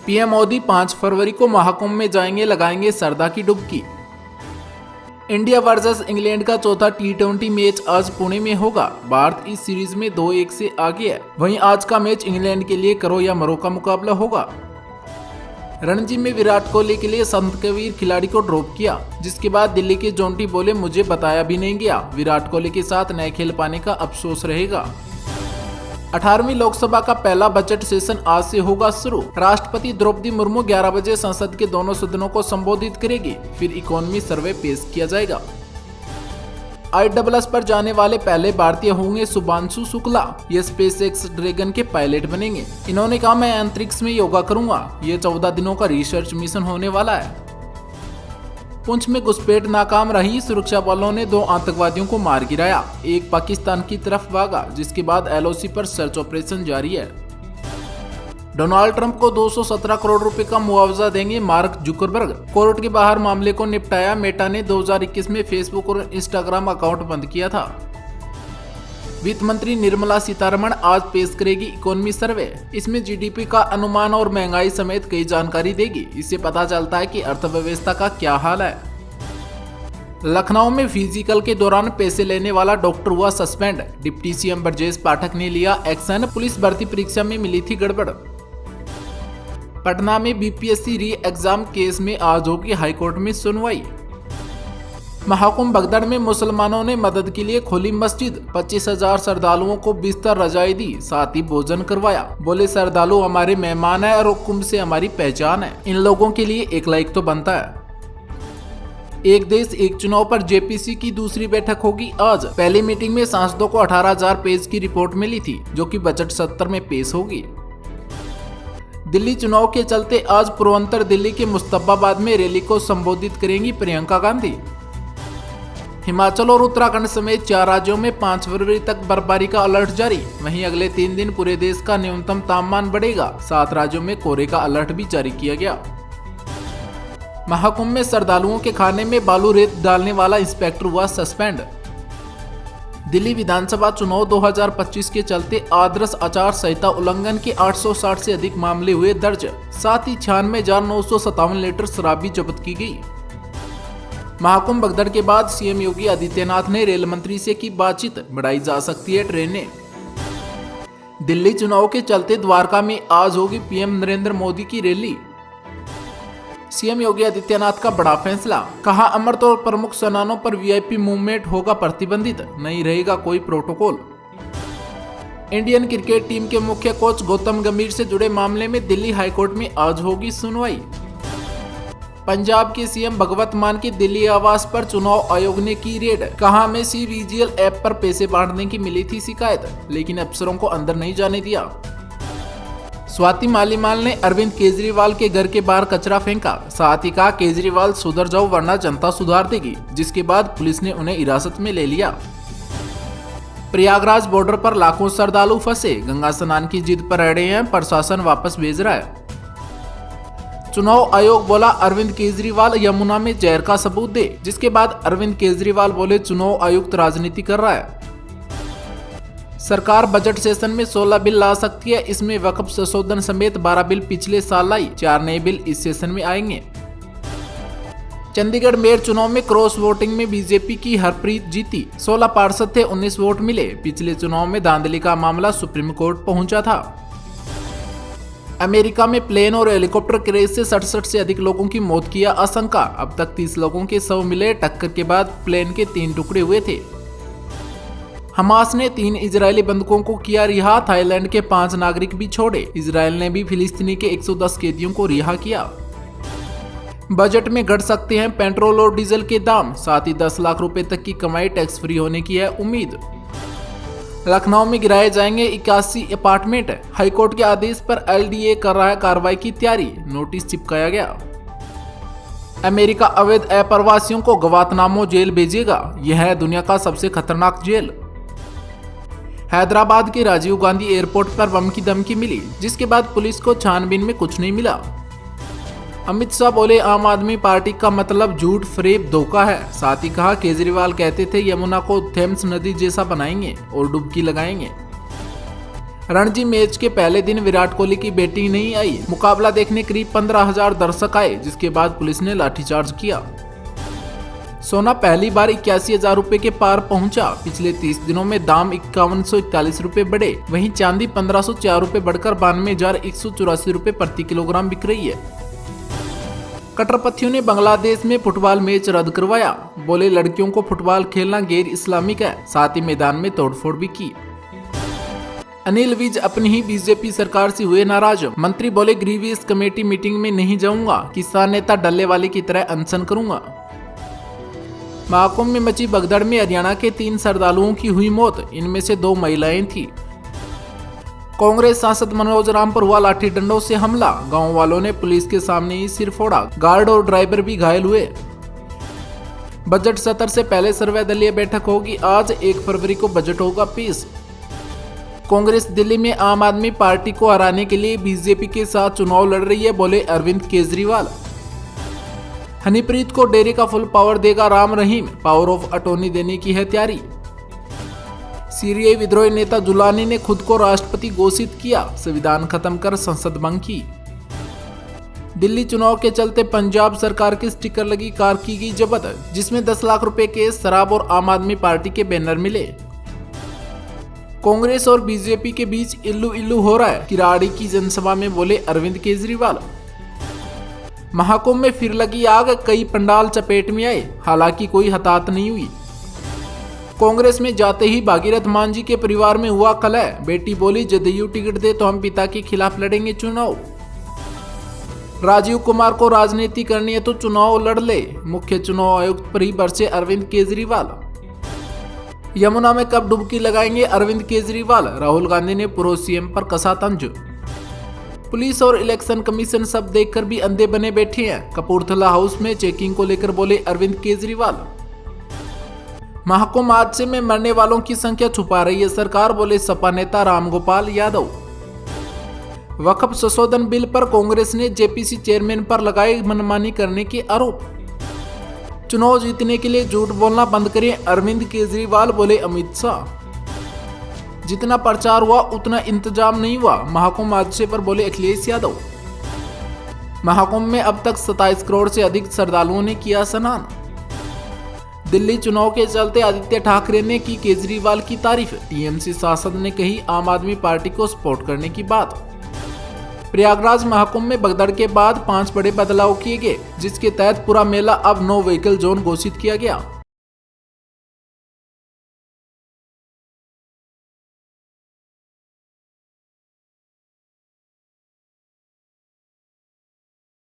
PM Modi 5 फरवरी को महाकुंभ में जाएंगे, लगाएंगे सरदा की डुबकी। इंडिया वर्सेस इंग्लैंड का चौथा टी20 मैच आज पुणे में होगा। भारत इस सीरीज में 2-1 से आगे है। वहीं आज का मैच इंग्लैंड के लिए करो या मरो का मुकाबला होगा। रणजी में विराट कोहली के लिए संत कबीर खिलाड़ी को ड्रॉप किया, जिसके बाद दिल्ली के जोंटी बोले मुझे बताया भी नहीं गया। विराट कोहली के साथ न खेल पाने का अफसोस रहेगा। 18वीं लोकसभा का पहला बजट सेशन आज से होगा शुरू। राष्ट्रपति द्रौपदी मुर्मू 11 बजे संसद के दोनों सदनों को संबोधित करेगी। फिर इकोनॉमी सर्वे पेश किया जाएगा। ISS पर जाने वाले पहले भारतीय होंगे शुभांशु शुक्ला। ये SpaceX ड्रैगन के पायलट बनेंगे। इन्होंने कहा मैं अंतरिक्ष में योगा करूंगा। ये 14 दिनों का रिसर्च मिशन होने वाला है। पुंछ में घुसपैठ नाकाम रही। सुरक्षा बलों ने 2 आतंकवादियों को मार गिराया। एक पाकिस्तान की तरफ भागा, जिसके बाद LOC पर सर्च ऑपरेशन जारी है। डोनाल्ड ट्रंप को 217 करोड़ रुपए का मुआवजा देंगे मार्क जुकरबर्ग। कोर्ट के बाहर मामले को निपटाया। मेटा ने 2021 में फेसबुक और इंस्टाग्राम अकाउंट बंद किया था। वित्त मंत्री निर्मला सीतारमण आज पेश करेगी इकोनॉमी सर्वे। इसमें GDP का अनुमान और महंगाई समेत कई जानकारी देगी। इससे पता चलता है कि अर्थव्यवस्था का क्या हाल है। लखनऊ में फिजिकल के दौरान पैसे लेने वाला डॉक्टर हुआ suspend. Deputy CM Brajesh Pathak ने लिया एक्शन। पुलिस भर्ती परीक्षा में मिली थी गड़बड़। पटना में BPSC री एग्जाम केस में आज होगी हाईकोर्ट में सुनवाई। महाकुंभ भगदड़ में मुसलमानों ने मदद के लिए खोली मस्जिद। 25,000 श्रद्धालुओं को बिस्तर रजाई दी, साथ ही भोजन करवाया। बोले श्रद्धालु हमारे मेहमान है और कुंभ से हमारी पहचान है। इन लोगों के लिए एक लाइक तो बनता है। एक देश एक चुनाव पर JPC की दूसरी बैठक होगी आज। पहली मीटिंग में सांसदों को 18,000 पेज की रिपोर्ट मिली थी, जो कि बजट 70 में पेश होगी। दिल्ली चुनाव के चलते आज पूर्वोत्तर दिल्ली के मुस्तफाबाद में रैली को संबोधित करेंगी प्रियंका गांधी। हिमाचल और उत्तराखंड समेत 4 राज्यों में 5 फरवरी तक बर्फबारी का अलर्ट जारी। वहीं अगले 3 दिन पूरे देश का न्यूनतम तापमान बढ़ेगा। 7 राज्यों में कोहरे का अलर्ट भी जारी किया गया। महाकुंभ में श्रद्धालुओं के खाने में बालू रेत डालने वाला इंस्पेक्टर हुआ सस्पेंड। दिल्ली विधानसभा चुनाव 2025 के चलते आदर्श आचार संहिता उल्लंघन के 860 से अधिक मामले हुए दर्ज। साथ ही 96,957 लीटर शराब भी जब्त की गई। महाकुंभ भगदड़ के बाद CM योगी आदित्यनाथ ने रेल मंत्री से की बातचीत। बढ़ाई जा सकती है ट्रेनें। दिल्ली चुनाव के चलते द्वारका में आज होगी PM नरेंद्र मोदी की रैली। CM योगी आदित्यनाथ का बड़ा फैसला। कहा अमृत और प्रमुख स्नानों पर VIP मूवमेंट होगा प्रतिबंधित, नहीं रहेगा कोई प्रोटोकॉल। इंडियन क्रिकेट टीम के मुख्य कोच गौतम गंभीर से जुड़े मामले में दिल्ली हाईकोर्ट में आज होगी सुनवाई। पंजाब के CM भगवत मान की दिल्ली आवास पर चुनाव आयोग ने की रेड। कहा हमें CVGL ऐप पर पैसे बांटने की मिली थी शिकायत, लेकिन अफसरों को अंदर नहीं जाने दिया। स्वाति मालीवाल ने अरविंद केजरीवाल के घर के बाहर कचरा फेंका। साथ ही कहा केजरीवाल सुधर जाओ वरना जनता सुधार देगी, जिसके बाद पुलिस ने उन्हें हिरासत में ले लिया। प्रयागराज बॉर्डर पर लाखों श्रद्धालु फंसे। गंगा स्नान की जिद पर अड़े हैं, प्रशासन वापस भेज रहा है। चुनाव आयोग बोला अरविंद केजरीवाल यमुना में जहर का सबूत दे, जिसके बाद अरविंद केजरीवाल बोले चुनाव आयुक्त राजनीति कर रहा है। सरकार बजट सेशन में 16 बिल ला सकती है। इसमें वक्फ संशोधन समेत 12 बिल पिछले साल लाई। 4 नए बिल इस सेशन में आएंगे। चंडीगढ़ मेयर चुनाव में क्रॉस वोटिंग में बीजेपी की हरप्रीत जीती। 16 पार्षद थे, 19 वोट मिले। पिछले चुनाव में धांधली का मामला सुप्रीम कोर्ट पहुंचा था। अमेरिका में प्लेन और हेलीकॉप्टर क्रैश से 67 से अधिक लोगों की मौत की आशंका। अब तक 30 लोगों के शव मिले। टक्कर के बाद प्लेन के 3 टुकड़े हुए थे। हमास ने 3 इजरायली बंधकों को किया रिहा। थाईलैंड के 5 नागरिक भी छोड़े। इजरायल ने भी फिलिस्तीनी के 110 कैदियों को रिहा किया। बजट में घट सकते हैं पेट्रोल और डीजल के दाम। साथ ही 10 लाख रुपए तक की कमाई टैक्स फ्री होने की है उम्मीद। लखनऊ में गिराए जाएंगे 81 अपार्टमेंट। हाईकोर्ट के आदेश पर LDA कर रहा है कार्रवाई की तैयारी। नोटिस चिपकाया गया। अमेरिका अवैध अप्रवासियों को गवातनामो जेल भेजेगा। यह है दुनिया का सबसे खतरनाक जेल। हैदराबाद के राजीव गांधी एयरपोर्ट पर बम की धमकी मिली, जिसके बाद पुलिस को छानबीन में कुछ नहीं मिला। अमित शाह बोले आम आदमी पार्टी का मतलब झूठ, फरेब, धोखा है। साथ ही कहा केजरीवाल कहते थे यमुना को थेम्स नदी जैसा बनाएंगे और डुबकी लगाएंगे। रणजी मैच के पहले दिन विराट कोहली की बैटिंग नहीं आई। मुकाबला देखने करीब 15,000 दर्शक आए, जिसके बाद पुलिस ने लाठीचार्ज किया। सोना पहली बार 81,000 रुपए के पार पहुंचा। पिछले 30 दिनों में दाम 5141 रुपए बढ़े। वहीं चांदी 1504 रुपए बढ़कर 92,184 रुपए प्रति किलोग्राम बिक रही है। कट्टरपंथियों ने बांग्लादेश में फुटबॉल मैच रद्द करवाया। बोले लड़कियों को फुटबॉल खेलना गैर इस्लामिक है। साथ ही मैदान में तोड़फोड़ भी की। अनिल विज अपनी ही बीजेपी सरकार से हुए नाराज। मंत्री बोले ग्रीवियस कमेटी मीटिंग में नहीं जाऊंगा। किसान नेता डल्लेवाले की तरह अनशन करूंगा। महाकुंभ में मची भगदड़ में हरियाणा के 3 श्रद्धालुओं की हुई मौत। इनमें से 2 महिलाएं थीं। कांग्रेस सांसद मनोज राम पर हुआ लाठी डंडों से हमला। गांव वालों ने पुलिस के सामने ही सिर फोड़ा। गार्ड और ड्राइवर भी घायल हुए। बजट सत्र से पहले सर्वदलीय बैठक होगी आज। 1 फरवरी को बजट होगा पेश। कांग्रेस दिल्ली में आम आदमी पार्टी को हराने के लिए बीजेपी के साथ चुनाव लड़ रही है, बोले अरविंद केजरीवाल। हनीप्रीत को डेरे का फुल पावर देगा Ram Rahim. Power of attorney देने की है तैयारी। सीरियाई विद्रोही नेता जुलानी ने खुद को राष्ट्रपति घोषित किया। संविधान खत्म कर संसद भंग की। दिल्ली चुनाव के चलते पंजाब सरकार की स्टिकर लगी कार की गई जब्त, जिसमें 10 लाख रुपए के शराब और आम आदमी पार्टी के बैनर मिले। कांग्रेस और बीजेपी के बीच इल्लू इल्लू हो रहा है। किराड़ी की जनसभा में बोले अरविंद केजरीवाल। महाकुंभ में फिर लगी आग। कई पंडाल चपेट में आए। हालांकि कोई हताहत नहीं हुई। कांग्रेस में जाते ही भागीरथ मान जी के परिवार में हुआ कलह। बेटी बोली जदयू टिकट दे तो हम पिता के खिलाफ लड़ेंगे चुनाव। राजीव कुमार को राजनीति करनी है तो चुनाव लड़ ले। मुख्य चुनाव आयुक्त पर ही बरसे अरविंद केजरीवाल। यमुना में कब डुबकी लगाएंगे अरविंद केजरीवाल। राहुल गांधी ने पूर्व सीएम पर कसा तंज। पुलिस और इलेक्शन कमीशन सब देखकर भी अंधे बने बैठे हैं। कपूरथला हाउस में चेकिंग को लेकर बोले अरविंद केजरीवाल। महाकुंभ हादसे में मरने वालों की संख्या छुपा रही है सरकार, बोले सपा नेता रामगोपाल यादव। वक्फ संशोधन बिल पर कांग्रेस ने जेपीसी चेयरमैन पर लगाए मनमानी करने के आरोप। चुनाव जीतने के लिए झूठ बोलना बंद करें अरविंद केजरीवाल, बोले अमित शाह। जितना प्रचार हुआ उतना इंतजाम नहीं हुआ। महाकुंभ हादसे पर बोले अखिलेश यादव। महाकुंभ में अब तक 27 करोड़ से अधिक श्रद्धालुओं ने किया स्नान। दिल्ली चुनाव के चलते आदित्य ठाकरे ने की केजरीवाल की तारीफ। टीएमसी सांसद ने कही आम आदमी पार्टी को सपोर्ट करने की बात। प्रयागराज महाकुंभ में भगदड़ के बाद 5 बड़े बदलाव किए गए, जिसके तहत पूरा मेला अब नो व्हीकल जोन घोषित किया गया।